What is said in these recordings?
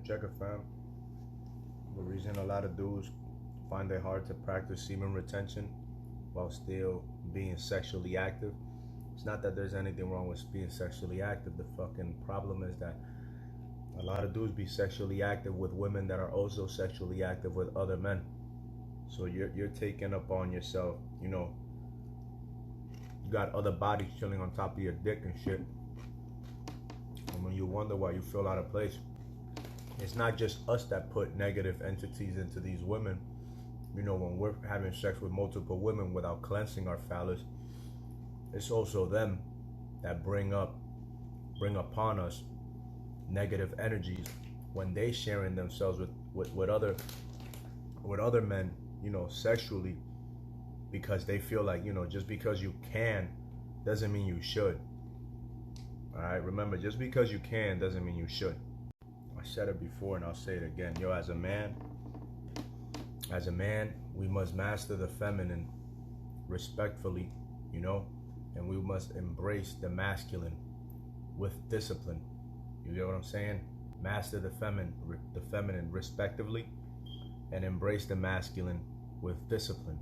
Check it, fam. The reason a lot of dudes find it hard to practice semen retention while still being sexually active, it's not that there's anything wrong with being sexually active. The fucking problem is that a lot of dudes be sexually active with women that are also sexually active with other men. So you're taking up on yourself, you got other bodies chilling on top of your dick and shit. And when you wonder why you feel out of place, it's not just us that put negative entities into these women. When we're having sex with multiple women without cleansing our phallus, it's also them that bring upon us negative energies when they sharing themselves with other men, sexually, because they feel like, just because you can doesn't mean you should. All right, remember, just because you can doesn't mean you should. I said it before and I'll say it again. As a man, we must master the feminine respectfully, and we must embrace the masculine with discipline. You get what I'm saying? Master the feminine respectively, and embrace the masculine with discipline.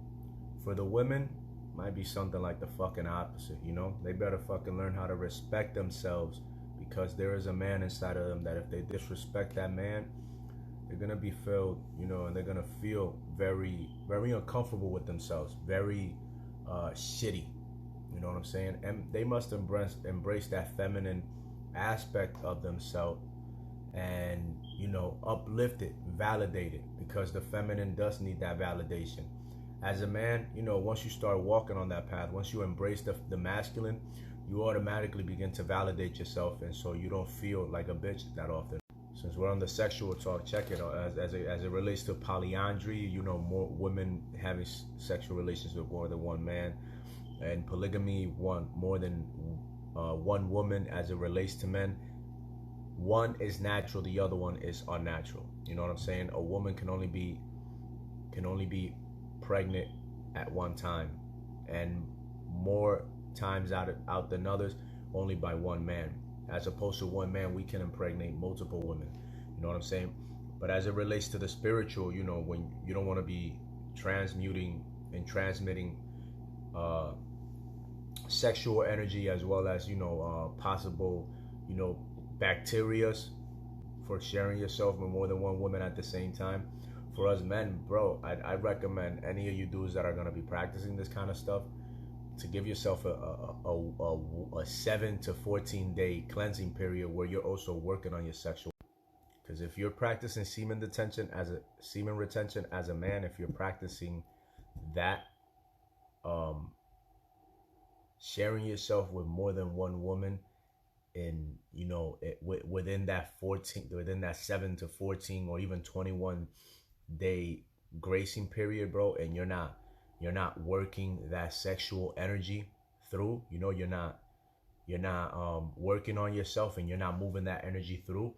For the women, might be something like the fucking opposite, They better fucking learn how to respect themselves, because there is a man inside of them that if they disrespect that man, they're gonna be filled, and they're gonna feel very, very uncomfortable with themselves, very shitty. You know what I'm saying? And they must embrace that feminine aspect of themselves and, uplift it, validate it, because the feminine does need that validation. As a man, once you start walking on that path, once you embrace the masculine, you automatically begin to validate yourself, and so you don't feel like a bitch that often. Since we're on the sexual talk, check it out. As it relates to polyandry, more women having sexual relations with more than one man, and polygamy, more than one woman. As it relates to men, one is natural, the other one is unnatural. You know what I'm saying? A woman can only be pregnant at one time, and more times out than others only by one man. As opposed to one man, we can impregnate multiple women. You know what I'm saying? But as it relates to the spiritual, when you don't want to be transmuting and transmitting sexual energy, as well as possible bacterias for sharing yourself with more than one woman at the same time. For us men, bro, I recommend any of you dudes that are going to be practicing this kind of stuff to give yourself a 7 to 14 day cleansing period where you're also working on your sexual. Because if you're practicing semen retention as a man, if you're practicing that, sharing yourself with more than one woman in within that 7 to 14 or even 21 day gracing period, bro, and you're not working that sexual energy through, you're not working on yourself, and you're not moving that energy through,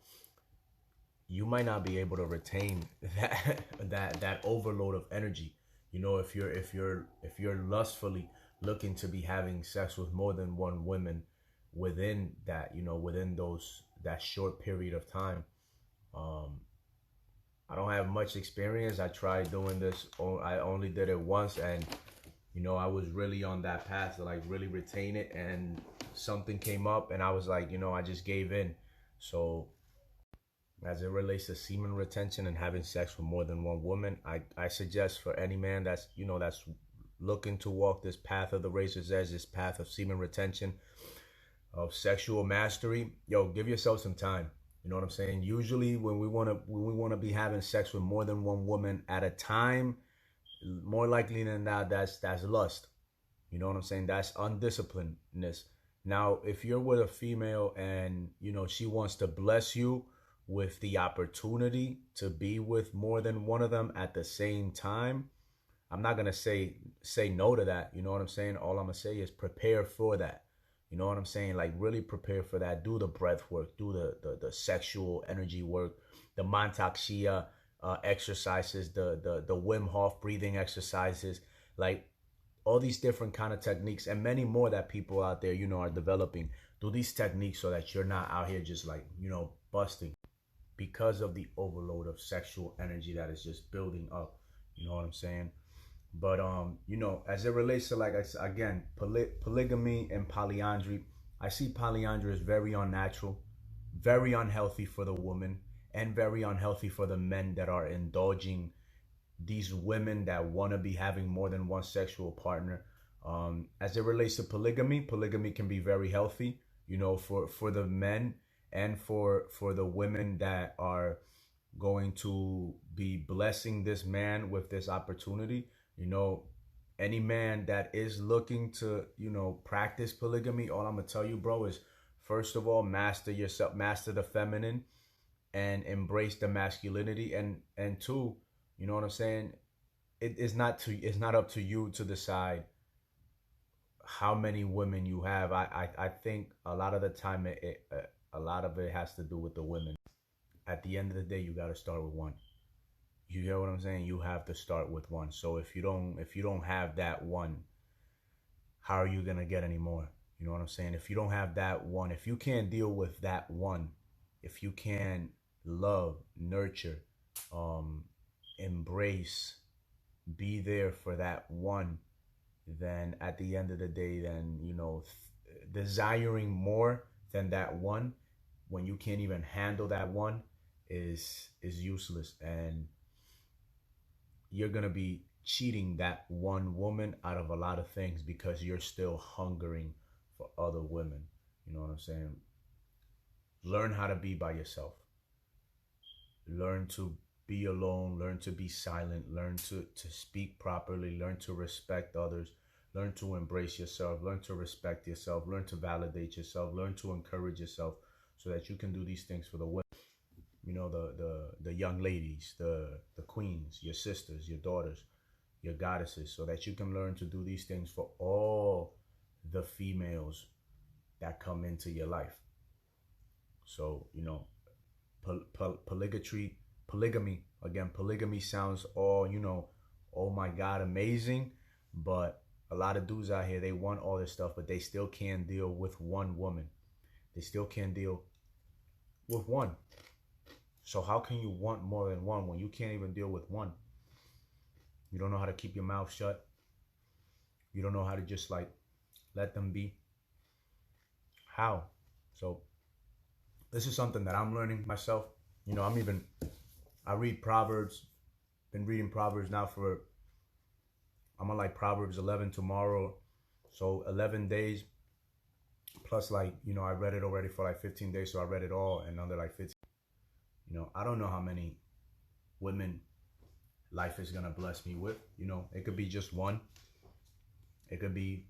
you might not be able to retain that overload of energy. If you're lustfully looking to be having sex with more than one woman within that, within that short period of time. I don't have much experience. I tried doing this. I only did it once, and I was really on that path to like really retain it, and something came up, and I was like, I just gave in. So as it relates to semen retention and having sex with more than one woman, I suggest for any man that's that's looking to walk this path of the razor's edge, this path of semen retention, of sexual mastery, give yourself some time. You know what I'm saying? Usually when we want to be having sex with more than one woman at a time, more likely than not, that's lust. You know what I'm saying? That's undisciplinedness. Now, if you're with a female and, she wants to bless you with the opportunity to be with more than one of them at the same time, I'm not going to say no to that. You know what I'm saying? All I'm going to say is prepare for that. You know what I'm saying? Like, really prepare for that. Do the breath work. Do the sexual energy work. The Mantak Shia exercises. The Wim Hof breathing exercises. Like, all these different kind of techniques, and many more that people out there, are developing. Do these techniques so that you're not out here just like, busting. because of the overload of sexual energy that is just building up. You know what I'm saying? But you know, as it relates to, like I said again, polygamy and polyandry, I see polyandry as very unnatural, very unhealthy for the woman, and very unhealthy for the men that are indulging these women that want to be having more than one sexual partner. As it relates to polygamy, polygamy can be very healthy, you know, for the men and for the women that are going to be blessing this man with this opportunity. You know, any man that is looking to, you know, practice polygamy, all I'm gonna tell you, bro, is first of all, master yourself, master the feminine, and embrace the masculinity. And two, you know what I'm saying? It's not up to you to decide how many women you have. I think a lot of the time a lot of it has to do with the women. At the end of the day, you got to start with one. You hear what I'm saying? You have to start with one. So if you don't have that one, how are you going to get any more? You know what I'm saying? If you don't have that one, if you can't deal with that one, if you can't love, nurture, um embrace, be there for that one, then at the end of the day, then, you know, desiring more than that one when you can't even handle that one is useless, and you're gonna be cheating that one woman out of a lot of things because you're still hungering for other women. You know what I'm saying? Learn how to be by yourself. Learn to be alone. Learn to be silent. Learn to speak properly. Learn to respect others. Learn to embrace yourself. Learn to respect yourself. Learn to validate yourself. Learn to encourage yourself so that you can do these things for the women. You know, the young ladies, the queens, your sisters, your daughters, your goddesses, so that you can learn to do these things for all the females that come into your life. So, you know, polygamy, again, polygamy sounds all, you know, oh my God, amazing. But a lot of dudes out here, they want all this stuff, but they still can't deal with one woman. They still can't deal with one. So how can you want more than one when you can't even deal with one? You don't know how to keep your mouth shut. You don't know how to just like let them be. How? So this is something that I'm learning myself. You know, I read Proverbs, been reading Proverbs now for, I'm on like Proverbs 11 tomorrow. So 11 days plus, like, you know, I read it already for like 15 days. So I read it all and another like 15. You know, I don't know how many women life is going to bless me with. You know, it could be just one. It could be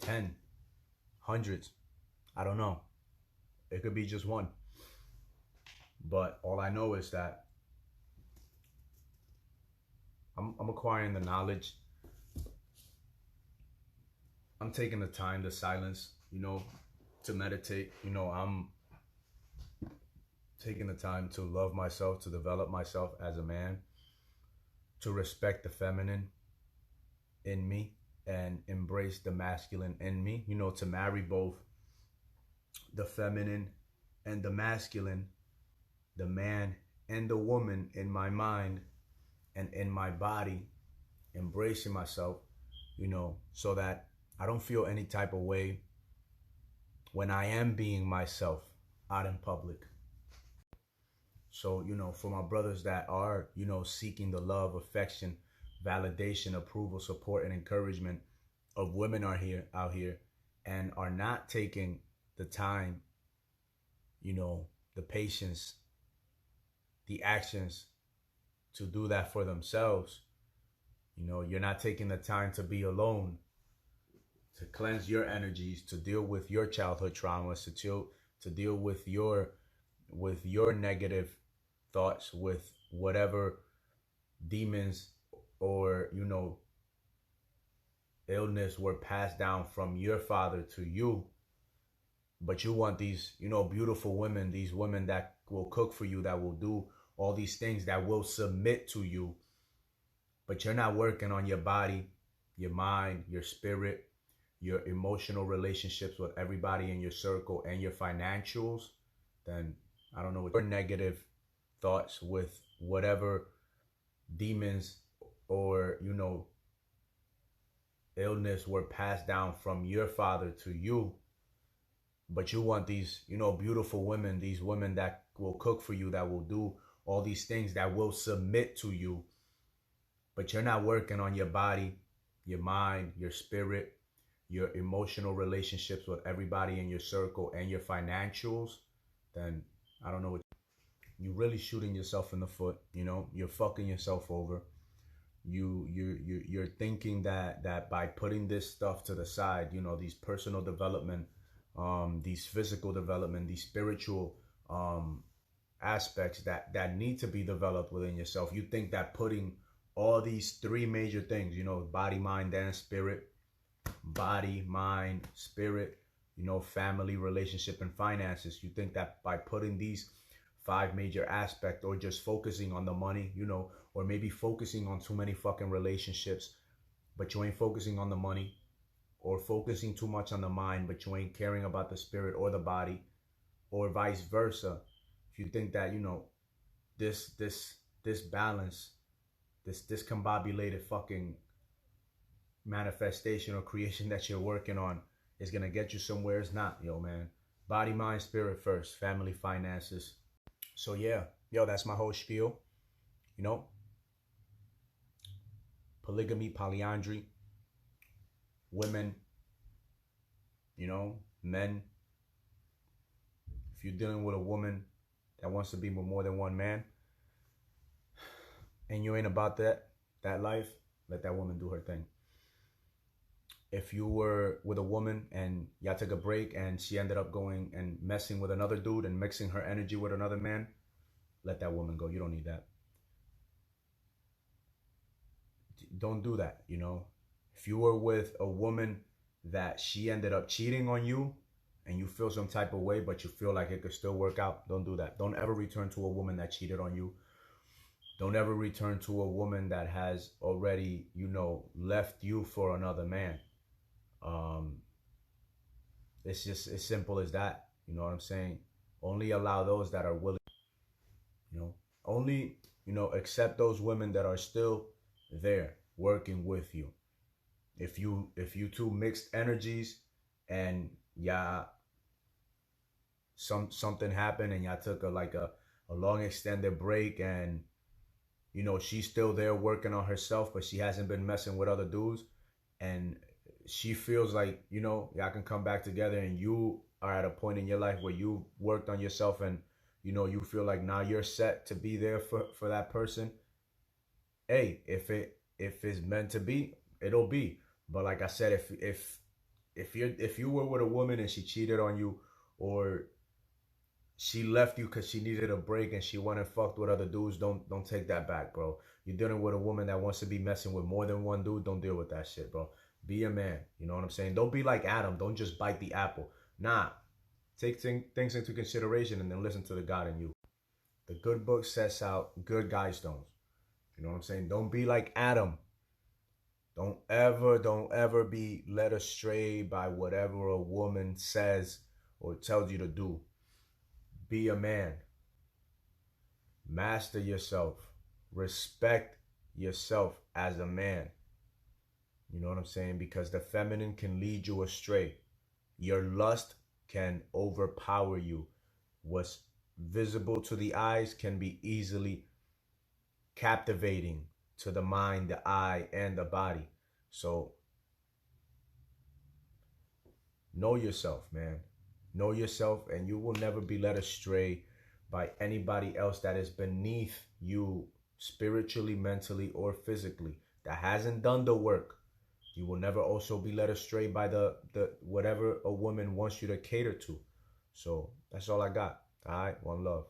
10, hundreds. I don't know. It could be just one. But all I know is that I'm acquiring the knowledge. I'm taking the time to silence, you know, to meditate. You know, I'm taking the time to love myself, to develop myself as a man, to respect the feminine in me and embrace the masculine in me, you know, to marry both the feminine and the masculine, the man and the woman in my mind and in my body, embracing myself, you know, so that I don't feel any type of way when I am being myself out in public. So, you know, for my brothers that are, you know, seeking the love, affection, validation, approval, support, and encouragement of women out here and are not taking the time, you know, the patience, the actions to do that for themselves. You know, you're not taking the time to be alone, to cleanse your energies, to deal with your childhood traumas, to deal with your negative thoughts, with whatever demons or, you know, illness were passed down from your father to you. But you want these, you know, beautiful women, these women that will cook for you, that will do all these things, that will submit to you. But you're not working on your body, your mind, your spirit, your emotional relationships with everybody in your circle, and your financials. Then I don't know what your negative thoughts, with whatever demons or, illness were passed down from your father to you. But you want these, beautiful women, these women that will cook for you, that will do all these things, that will submit to you. But you're not working on your body, your mind, your spirit, your emotional relationships with everybody in your circle, and your financials. Then I don't know what you're really shooting yourself in the foot. You're fucking yourself over. You're thinking that by putting this stuff to the side, these personal development, these physical development, these spiritual aspects that need to be developed within yourself, you think that putting all these three major things, body, mind, and spirit, family, relationship, and finances, you think that by putting these five major aspects, or just focusing on the money, or maybe focusing on too many fucking relationships, but you ain't focusing on the money, or focusing too much on the mind, but you ain't caring about the spirit or the body, or vice versa. If you think that, this balance, this discombobulated fucking manifestation or creation that you're working on is gonna get you somewhere, it's not, man. Body, mind, spirit first, family, finances. So yeah, that's my whole spiel. Polygamy, polyandry, women, men. If you're dealing with a woman that wants to be with more than one man, and you ain't about that life, let that woman do her thing. If you were with a woman and y'all took a break and she ended up going and messing with another dude and mixing her energy with another man, let that woman go. You don't need that. Don't do that, If you were with a woman that she ended up cheating on you and you feel some type of way, but you feel like it could still work out, don't do that. Don't ever return to a woman that cheated on you. Don't ever return to a woman that has already, left you for another man. It's just as simple as that. You know what I'm saying? Only allow those that are willing, only, accept those women that are still there working with you. If you two mixed energies and something happened and y'all took a long extended break, and she's still there working on herself, but she hasn't been messing with other dudes, and she feels like, y'all can come back together, and you are at a point in your life where you worked on yourself, and you feel like now you're set to be there for that person. Hey, if it's meant to be, it'll be. But like I said, if you were with a woman and she cheated on you, or she left you because she needed a break and she went and fucked with other dudes, don't take that back, bro. You're dealing with a woman that wants to be messing with more than one dude. Don't deal with that shit, bro. Be a man. You know what I'm saying? Don't be like Adam. Don't just bite the apple. Nah. Take things into consideration and then listen to the God in you. The good book sets out good guidestones. You know what I'm saying? Don't be like Adam. Don't ever be led astray by whatever a woman says or tells you to do. Be a man. Master yourself. Respect yourself as a man. You know what I'm saying? Because the feminine can lead you astray. Your lust can overpower you. What's visible to the eyes can be easily captivating to the mind, the eye, and the body. So know yourself, man. Know yourself, and you will never be led astray by anybody else that is beneath you spiritually, mentally, or physically, that hasn't done the work. You will never also be led astray by the whatever a woman wants you to cater to. So that's all I got. All right, one love.